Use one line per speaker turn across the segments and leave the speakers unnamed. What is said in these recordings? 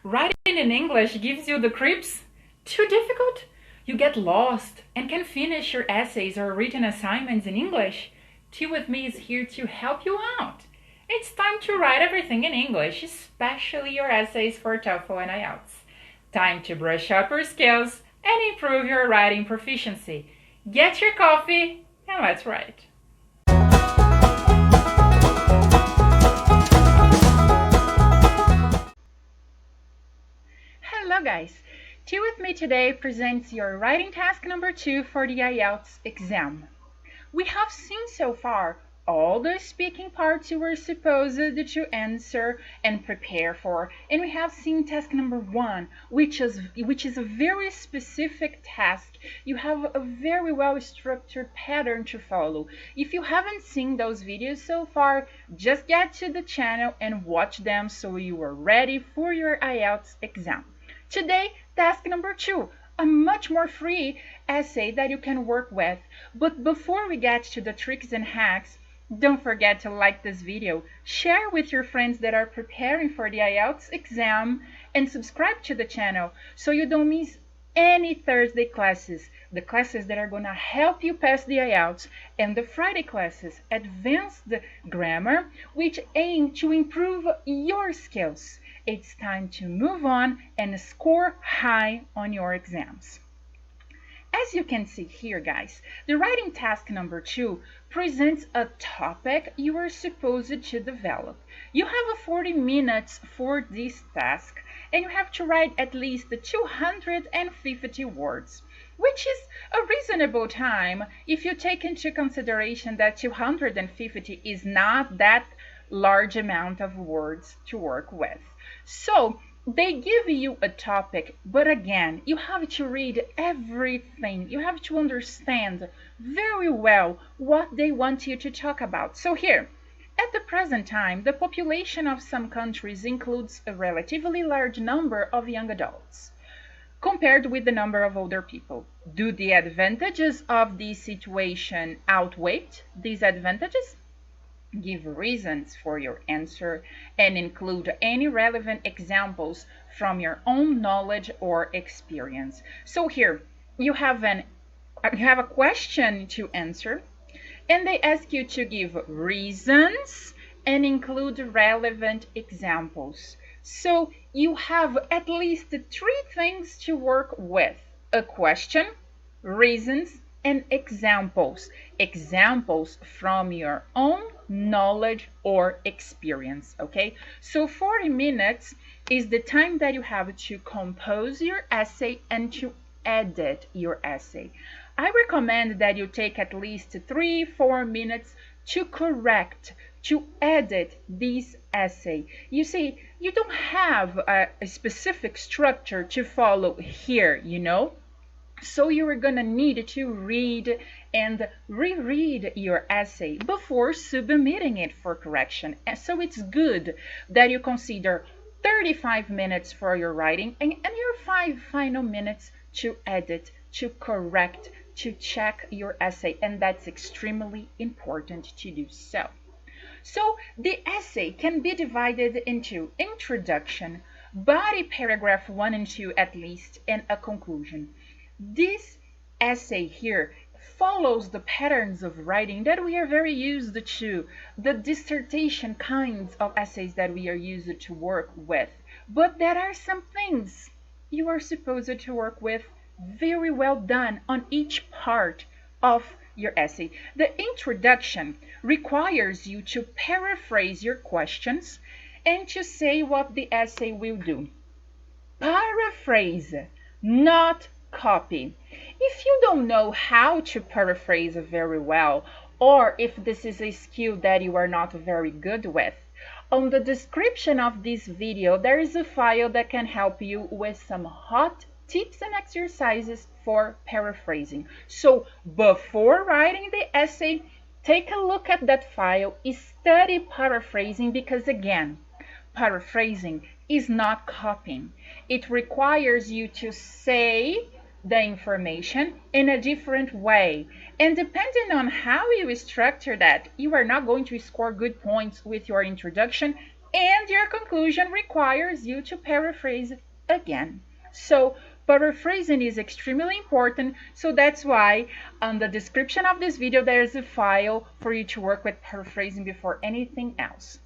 Writing in English gives you the creeps? Too difficult? You get lost and can finish your essays or written assignments in English? Tea with Me is here to help you out. It's time to write everything in English, especially your essays for TOEFL and IELTS. Time to brush up your skills and improve your writing proficiency. Get your coffee and let's write. Hello guys! Tea with Me today presents your writing task number 2 for the IELTS exam. We have seen so far all the speaking parts you were supposed to answer and prepare for, and we have seen task number 1, which is a very specific task. You have a very well structured pattern to follow. If you haven't seen those videos so far, just get to the channel and watch them so you are ready for your IELTS exam. Today, task number 2, a much more free essay that you can work with. But before we get to the tricks and hacks, don't forget to like this video, share with your friends that are preparing for the IELTS exam, and subscribe to the channel so you don't miss any Thursday classes, the classes that are going to help you pass the IELTS, and the Friday classes, Advanced Grammar, which aim to improve your skills. It's time to move on and score high on your exams. As you can see here, guys, the writing task number 2 presents a topic you are supposed to develop. You have 40 minutes for this task, and you have to write at least 250 words, which is a reasonable time if you take into consideration that 250 is not that large amount of words to work with. So they give you a topic, but again, you have to read everything. You have to understand very well what they want you to talk about. So here, at the present time, the population of some countries includes a relatively large number of young adults compared with the number of older people. Do the advantages of this situation outweigh these advantages? Give reasons for your answer and include any relevant examples from your own knowledge or experience. So here you have a question to answer, and they ask you to give reasons and include relevant examples. So you have at least 3 things to work with: a question, reasons, and examples. Examples from your own knowledge or experience, okay? So 40 minutes is the time that you have to compose your essay and to edit your essay. I recommend that you take at least 3-4 minutes to correct, to edit this essay. You see, you don't have a specific structure to follow here, you know? So you are going to need to read and reread your essay before submitting it for correction. And so it's good that you consider 35 minutes for your writing and your 5 final minutes to edit, to correct, to check your essay. And that's extremely important to do so. So the essay can be divided into introduction, body paragraph 1 and 2 at least, and a conclusion. This essay here follows the patterns of writing that we are very used to, the dissertation kinds of essays that we are used to work with. But there are some things you are supposed to work with very well done on each part of your essay. The introduction requires you to paraphrase your questions and to say what the essay will do. Paraphrase, not copy. If you don't know how to paraphrase very well, or if this is a skill that you are not very good with, on the description of this video there is a file that can help you with some hot tips and exercises for paraphrasing. So before writing the essay, take a look at that file, study paraphrasing, because again, paraphrasing is not copying. It requires you to say the information in a different way, and depending on how you structure that, you are not going to score good points with your introduction and your conclusion requires you to paraphrase again. So paraphrasing is extremely important, so that's why on the description of this video there is a file for you to work with paraphrasing before anything else.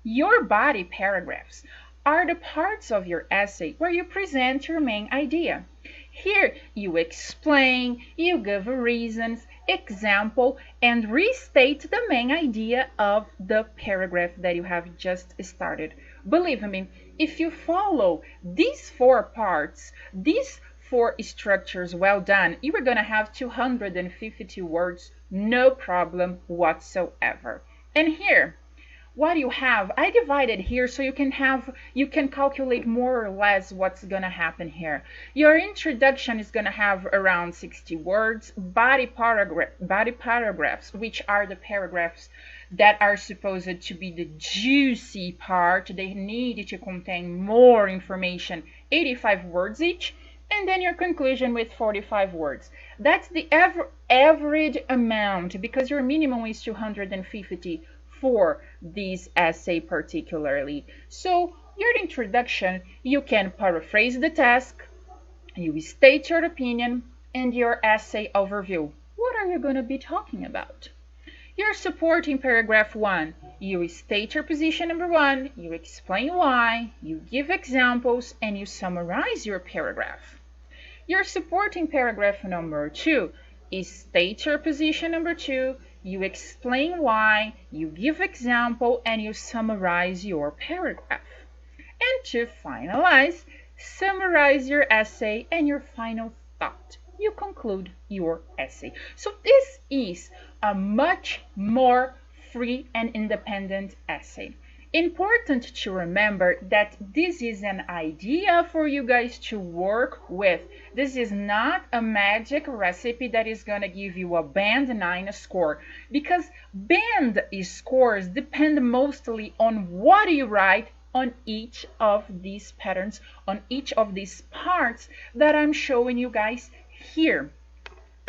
Your body paragraphs are the parts of your essay where you present your main idea. Here you explain, you give reasons, example, and restate the main idea of the paragraph that you have just started. Believe me, if you follow these 4 parts, these 4 structures well done, you are going to have 252 words, no problem whatsoever. And here, what you have, I divided here so you can calculate more or less what's gonna happen here. Your introduction is gonna have around 60 words, body paragraphs, which are the paragraphs that are supposed to be the juicy part. They need to contain more information, 85 words each, and then your conclusion with 45 words. That's the average amount, because your minimum is 250 for this essay particularly. So your introduction, you can paraphrase the task, you state your opinion, and your essay overview. What are you going to be talking about? Your supporting paragraph 1, you state your position number 1, you explain why, you give examples, and you summarize your paragraph. Your supporting paragraph number 2 is state your position number 2, you explain why, you give example, and you summarize your paragraph. And to finalize, summarize your essay and your final thought. You conclude your essay. So this is a much more free and independent essay. Important to remember that this is an idea for you guys to work with. This is not a magic recipe that is going to give you a band 9 score, because band scores depend mostly on what you write on each of these patterns, on each of these parts that I'm showing you guys here.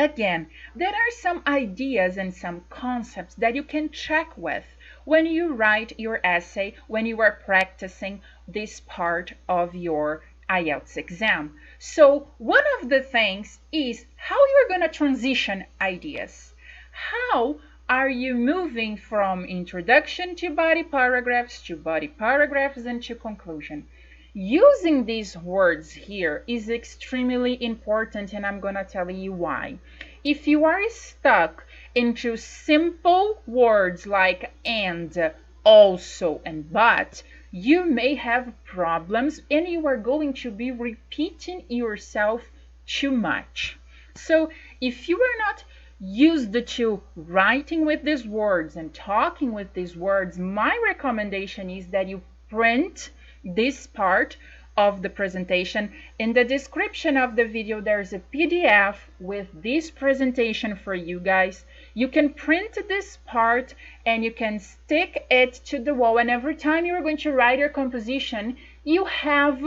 Again, there are some ideas and some concepts that you can check with when you write your essay, when you are practicing this part of your IELTS exam. So one of the things is how you're going to transition ideas. How are you moving from introduction to body paragraphs and to conclusion? Using these words here is extremely important, and I'm going to tell you why. If you are stuck into simple words like and, also, and but, you may have problems and you are going to be repeating yourself too much. So if you are not used to writing with these words and talking with these words, my recommendation is that you print this part of the presentation. In the description of the video there's a PDF with this presentation for you guys. You can print this part and you can stick it to the wall, and every time you're going to write your composition you have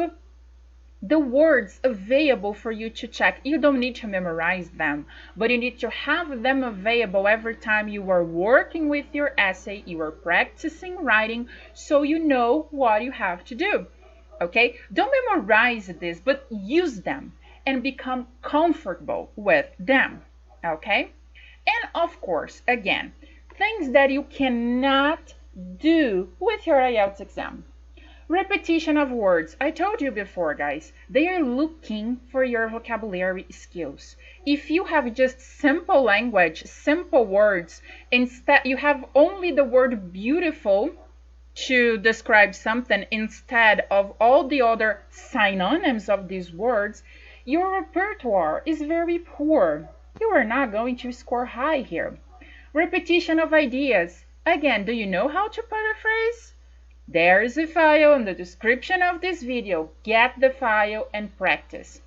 the words available for you to check. You don't need to memorize them, but you need to have them available every time you are working with your essay, you are practicing writing, so you know what you have to do. Okay, don't memorize this, but use them and become comfortable with them. Okay, and of course, again, things that you cannot do with your IELTS exam. Repetition of words. I told you before, guys, they are looking for your vocabulary skills. If you have just simple language, simple words, instead you have only the word beautiful to describe something instead of all the other synonyms of these words, your repertoire is very poor. You are not going to score high here. Repetition of ideas. Again, do you know how to paraphrase? There is a file in the description of this video. Get the file and practice.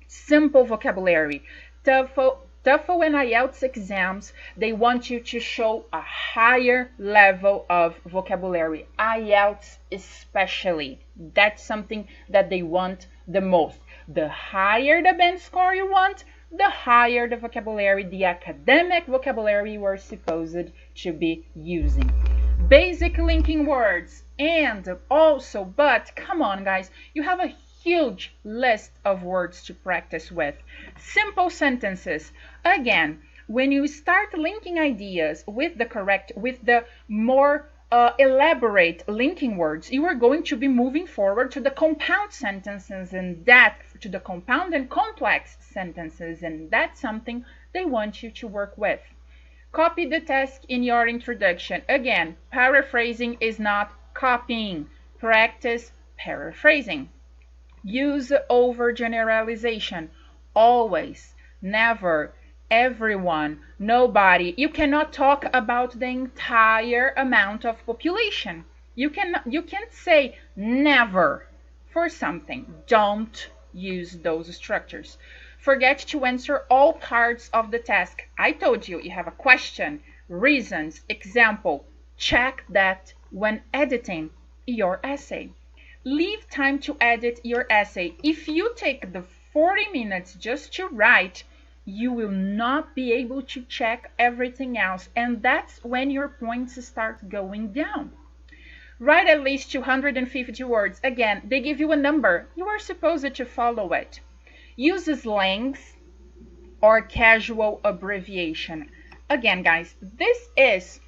Simple vocabulary. TOEFL and IELTS exams, they want you to show a higher level of vocabulary. IELTS especially. That's something that they want the most. The higher the band score you want, the higher the vocabulary, the academic vocabulary you are supposed to be using. Basic linking words. and also, but come on guys, you have a huge list of words to practice with. Simple sentences. Again, when you start linking ideas with the more elaborate linking words, you are going to be moving forward to the compound sentences, and that to the compound and complex sentences, and that's something they want you to work with. Copy the task in your introduction. Again, paraphrasing is not copying. Practice paraphrasing. Use overgeneralization. Always, never, everyone, nobody. You cannot talk about the entire amount of population. You can't say never for something. Don't use those structures. Forget to answer all parts of the task. I told you, you have a question, reasons, example. Check that when editing your essay. Leave time to edit your essay. If you take the 40 minutes just to write, you will not be able to check everything else, and that's when your points start going down. Write at least 250 words. Again, they give you a number. You are supposed to follow it. Use slangs or casual abbreviation. Again, guys, this is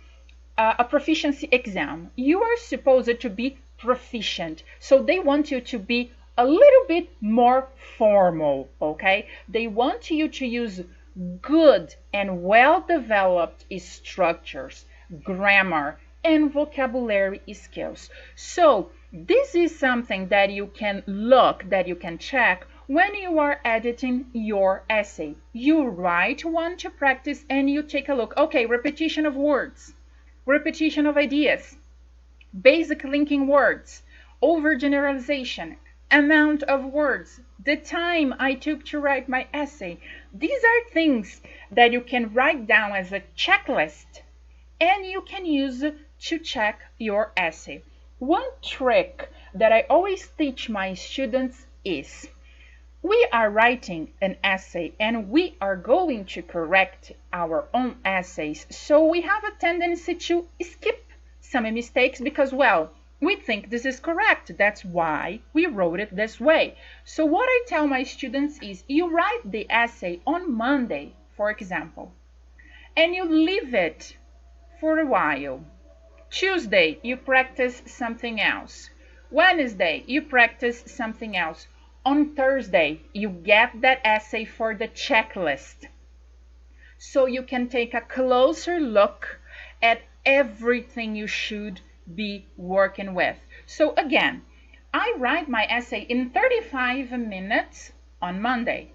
a proficiency exam. You are supposed to be proficient, so they want you to be a little bit more formal, okay? They want you to use good and well-developed structures, grammar, and vocabulary skills. So this is something that you can that you can check when you are editing your essay. You write one to practice and you take a look. Okay, repetition of words, repetition of ideas, basic linking words, overgeneralization, amount of words, the time I took to write my essay. These are things that you can write down as a checklist and you can use to check your essay. One trick that I always teach my students is, we are writing an essay and we are going to correct our own essays, so we have a tendency to skip some mistakes because, well, we think this is correct. That's why we wrote it this way. So what I tell my students is, you write the essay on Monday, for example, and you leave it for a while. Tuesday, you practice something else. Wednesday, you practice something else. On Thursday, you get that essay for the checklist, so you can take a closer look at everything you should be working with. So again, I write my essay in 35 minutes on Monday.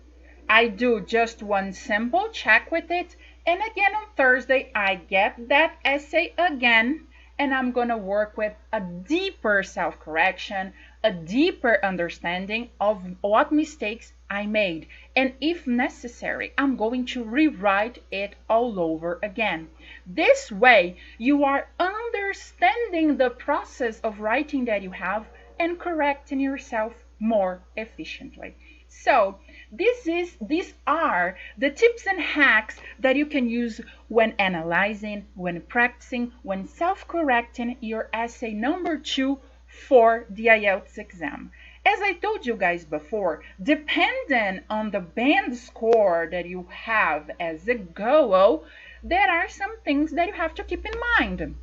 I do just one simple check with it, and again on Thursday I get that essay again, and I'm gonna work with a deeper self-correction, a deeper understanding of what mistakes I made, and if necessary, I'm going to rewrite it all over again. This way, you are understanding the process of writing that you have and correcting yourself more efficiently. So these are the tips and hacks that you can use when analyzing, when practicing, when self-correcting your essay number 2 for the IELTS exam. As I told you guys before, depending on the band score that you have as a goal, there are some things that you have to keep in mind.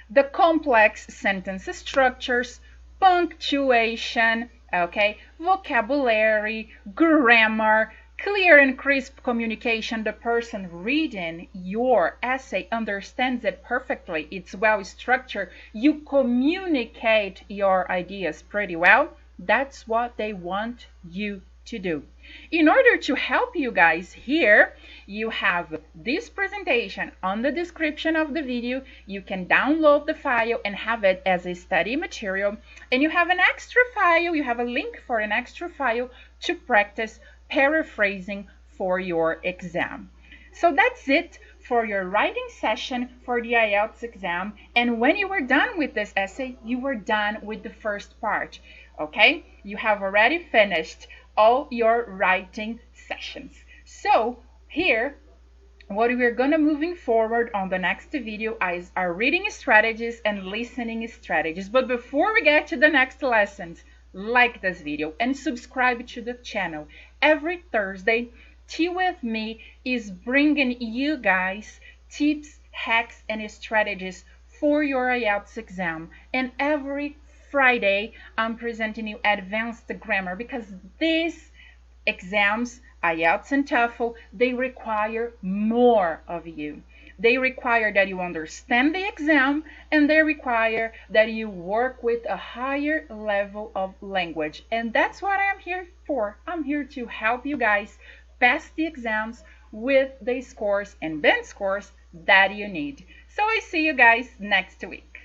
The complex sentence structures, punctuation, okay, vocabulary, grammar, clear and crisp communication. The person reading your essay understands it perfectly. It's well structured. You communicate your ideas pretty well. That's what they want you to do. In order to help you guys here, you have this presentation on the description of the video. You can download the file and have it as a study material. And you have an extra file, you have a link for an extra file to practice paraphrasing for your exam. So that's it for your writing session for the IELTS exam. And when you are done with this essay, you are done with the first part. Okay? You have already finished all your writing sessions. So here what we're gonna moving forward on the next video is our reading strategies and listening strategies. But before we get to the next lessons, like this video and subscribe to the channel. Every Thursday, Tea with Me is bringing you guys tips, hacks, and strategies for your IELTS exam. And every Friday, I'm presenting you advanced grammar, because these exams, IELTS and TOEFL, they require more of you. They require that you understand the exam, and they require that you work with a higher level of language. And that's what I am here for. I'm here to help you guys pass the exams with the scores and band scores that you need. So I see you guys next week.